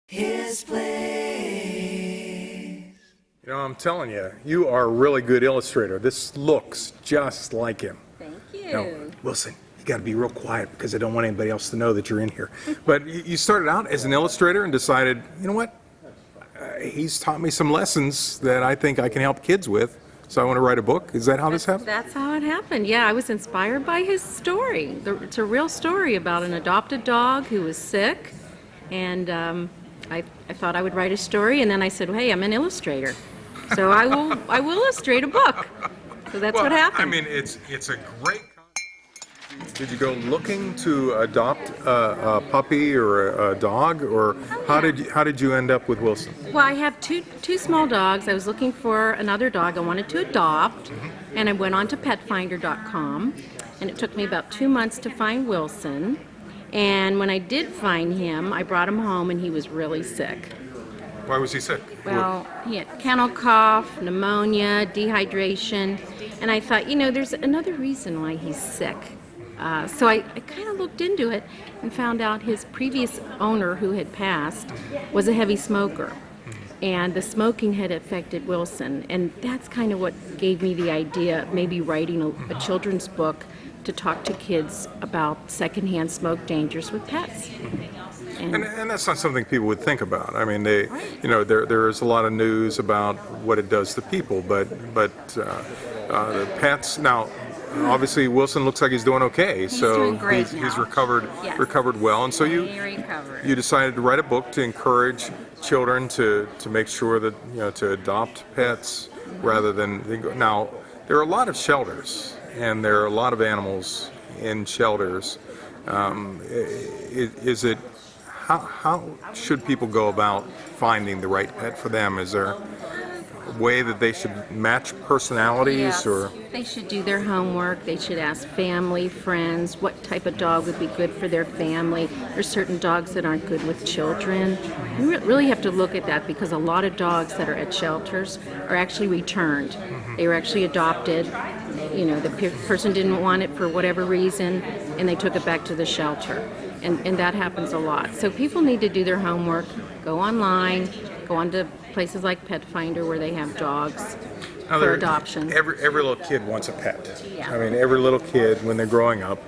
His place. You know, I'm telling you, you are a really good illustrator. This looks just like him. Thank you. Now, Wilson, you got to be real quiet because I don't want anybody else to know that you're in here. But you started out as an illustrator and decided, you know what? He's taught me some lessons that I think I can help kids with. So I want to write a book. Is that how this happened? That's how it happened. Yeah, I was inspired by his story. It's a real story about an adopted dog who was sick, and I thought I would write a story. And then I said, well, "Hey, I'm an illustrator, so I will illustrate a book." So that's what happened. I mean, it's a great. Did you go looking to adopt a puppy or a dog, or how did you end up with Wilson? Well, I have two small dogs. I was looking for another dog I wanted to adopt, and I went on to petfinder.com, and it took me about 2 months to find Wilson. And when I did find him, I brought him home, and he was really sick. Why was he sick? Well, he had kennel cough, pneumonia, dehydration, and I thought, you know, there's another reason why he's sick. So I kind of looked into it and found out his previous owner, who had passed, was a heavy smoker. And the smoking had affected Wilson. And that's kind of what gave me the idea of maybe writing a children's book to talk to kids about secondhand smoke dangers with pets. And that's not something people would think about. I mean, there is a lot of news about what it does to people, but the pets now. Obviously, Wilson looks like he's doing okay. He's doing great he's now. recovered well, and so you decided to write a book to encourage children to make sure that to adopt pets rather than now. There are a lot of shelters, and there are a lot of animals in shelters. How should people go about finding the right pet for them? Is there way that they should match personalities? Yes. Or they should do their homework. They should ask family, friends, what type of dog would be good for their family. There's certain dogs that aren't good with children. You really have to look at that because a lot of dogs that are at shelters are actually returned. They were actually adopted. The person didn't want it for whatever reason, and they took it back to the shelter. And that happens a lot. So people need to do their homework, go online, go on to places like Pet Finder where they have dogs for adoption. Every little kid wants a pet. Yeah. I mean, every little kid when they're growing up,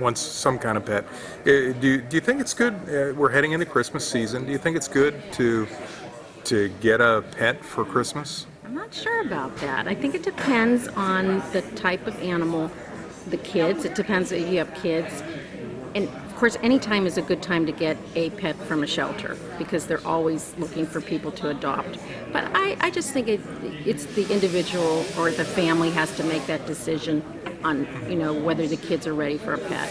wants some kind of pet. Do you think it's good? We're heading into Christmas season. Do you think it's good to get a pet for Christmas? I'm not sure about that. I think it depends on the type of animal, the kids. It depends if you have kids. And of course, any time is a good time to get a pet from a shelter because they're always looking for people to adopt. But I just think it's the individual or the family has to make that decision on whether the kids are ready for a pet.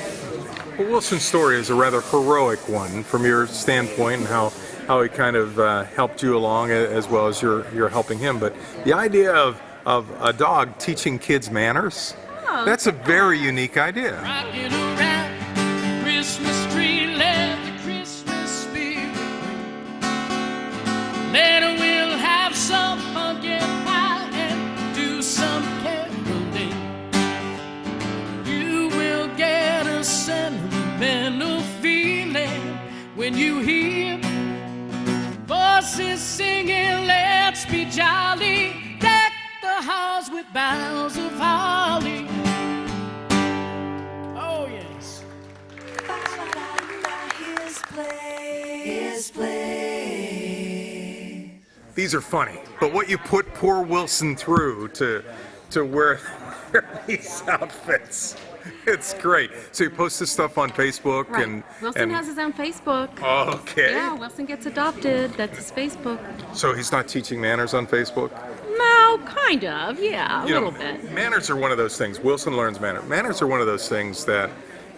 Well, Wilson's story is a rather heroic one from your standpoint and how he kind of helped you along as well as you're helping him. But the idea of a dog teaching kids manners, that's a very unique idea. Christmas tree, let the Christmas spirit ring. Later we'll have some pumpkin pie and do some caroling. You will get a sentimental feeling when you hear voices singing, let's be jolly. Deck the halls with boughs of holly. Oh, yes. His place. These are funny, but what you put poor Wilson through to wear these outfits, it's great. So you post this stuff on Facebook, Right. and Wilson has his own Facebook. Okay. Yeah, Wilson Gets Adopted. That's his Facebook. So he's not teaching manners on Facebook? No, kind of. Yeah, a little bit. Manners are one of those things. Wilson learns manners. Manners are one of those things that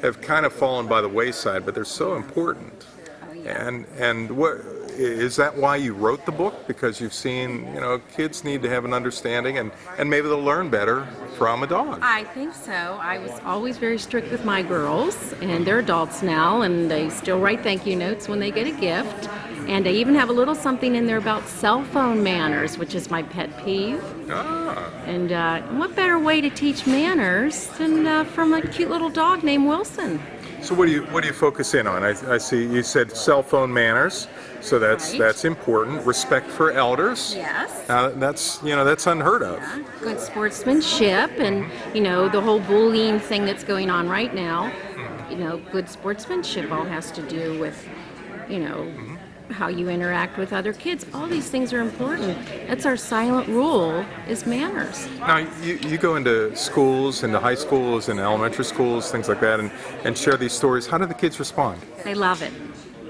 have kind of fallen by the wayside, but they're so important. Oh, yeah. And what is that why you wrote the book? Because you've seen, kids need to have an understanding and maybe they'll learn better from a dog. I think so. I was always very strict with my girls, and they're adults now, and they still write thank you notes when they get a gift. And I even have a little something in there about cell phone manners, which is my pet peeve. And what better way to teach manners than from a cute little dog named Wilson? So what do you focus in on? I see you said cell phone manners, so that's important. Respect for elders. Yes. That's unheard of. Yeah. Good sportsmanship, and the whole bullying thing that's going on right now. Good sportsmanship all has to do with how you interact with other kids. All these things are important. That's our silent rule, is manners. Now, you go into schools, into high schools, and elementary schools, things like that, and share these stories. How do the kids respond? They love it.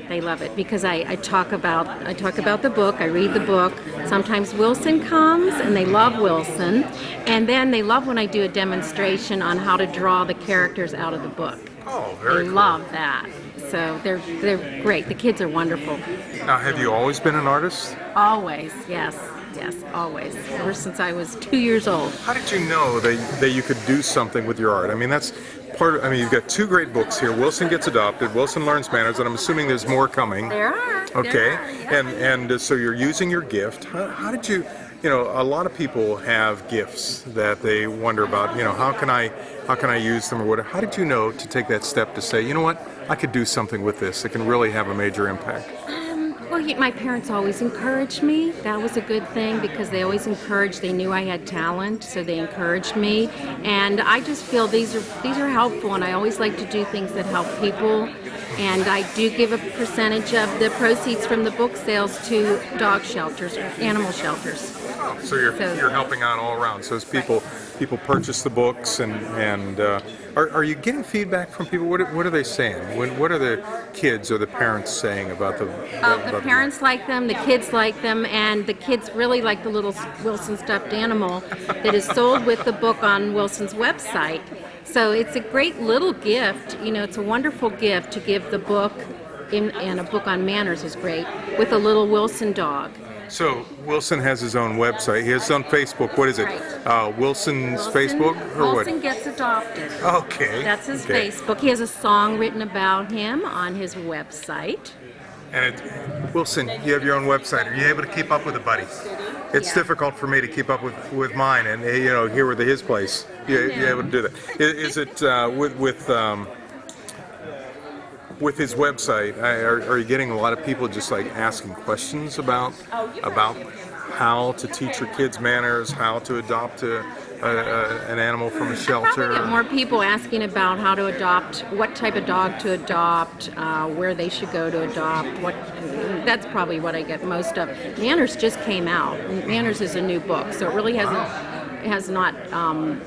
They love it because I talk about the book. I read the book. Sometimes Wilson comes, and they love Wilson. And then they love when I do a demonstration on how to draw the characters out of the book. Oh, very cool. They love that. So they're great. The kids are wonderful. Now, have you always been an artist? Always, yes, always. Ever since I was 2 years old. How did you know that you could do something with your art? I mean, that's part of, you've got 2 great books here. Wilson Gets Adopted, Wilson Learns Manners, and I'm assuming there's more coming. There are. Okay. There are, yeah. And so you're using your gift. How did you, a lot of people have gifts that they wonder about, how can I use them or whatever. How did you know to take that step to say, you know what, I could do something with this. It can really have a major impact. Well, my parents always encouraged me. That was a good thing because they always encouraged. They knew I had talent, so they encouraged me. And I just feel these are helpful, and I always like to do things that help people. And I do give a percentage of the proceeds from the book sales to dog shelters, or animal shelters. Oh, so you're helping out all around. So as people purchase the books, and are you getting feedback from people? What are they saying? What are the kids or the parents saying about the? The parents like them, the kids like them, and the kids really like the little Wilson stuffed animal that is sold with the book on Wilson's website. So it's a great little gift. It's a wonderful gift to give the book, and a book on manners is great, with a little Wilson dog. So Wilson has his own website. He has his own Facebook. What is it? Right. Wilson's Facebook or what? Wilson Gets Adopted. Okay. That's his Facebook. He has a song written about him on his website. And Wilson, you have your own website. Are you able to keep up with it, buddy? It's difficult for me to keep up with mine, and here with his place, you're able to do that. Is it with his website? Are you getting a lot of people just like asking questions about how to teach your kids manners, how to adopt an animal from a shelter? Probably get more people asking about how to adopt, what type of dog to adopt, where they should go to adopt. That's probably what I get most of. Manners just came out. Manners is a new book, so it really has not really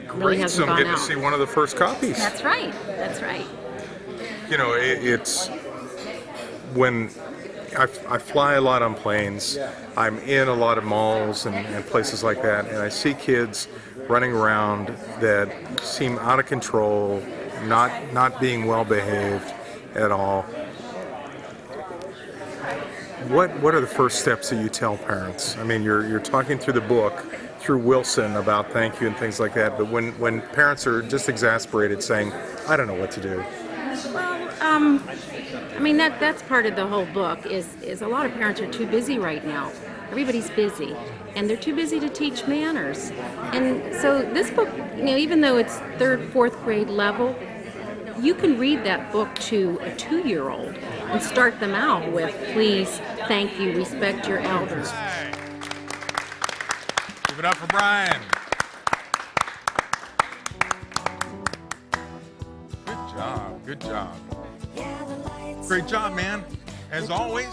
Great, hasn't so I'm gone getting out. to see one of the first copies. That's right. That's right. It's when I fly a lot on planes. I'm in a lot of malls and places like that, and I see kids running around that seem out of control, not being well behaved at all. What are the first steps that you tell parents? I mean, you're talking through the book, through Wilson about thank you and things like that, but when parents are just exasperated saying, I don't know what to do. Well, that's part of the whole book is a lot of parents are too busy right now. Everybody's busy, and they're too busy to teach manners. And so this book, even though it's 3rd, 4th grade level, you can read that book to a 2-year-old and start them out with, please, thank you, respect your elders. Give it up for Brian. Good job. Great job, man. As always.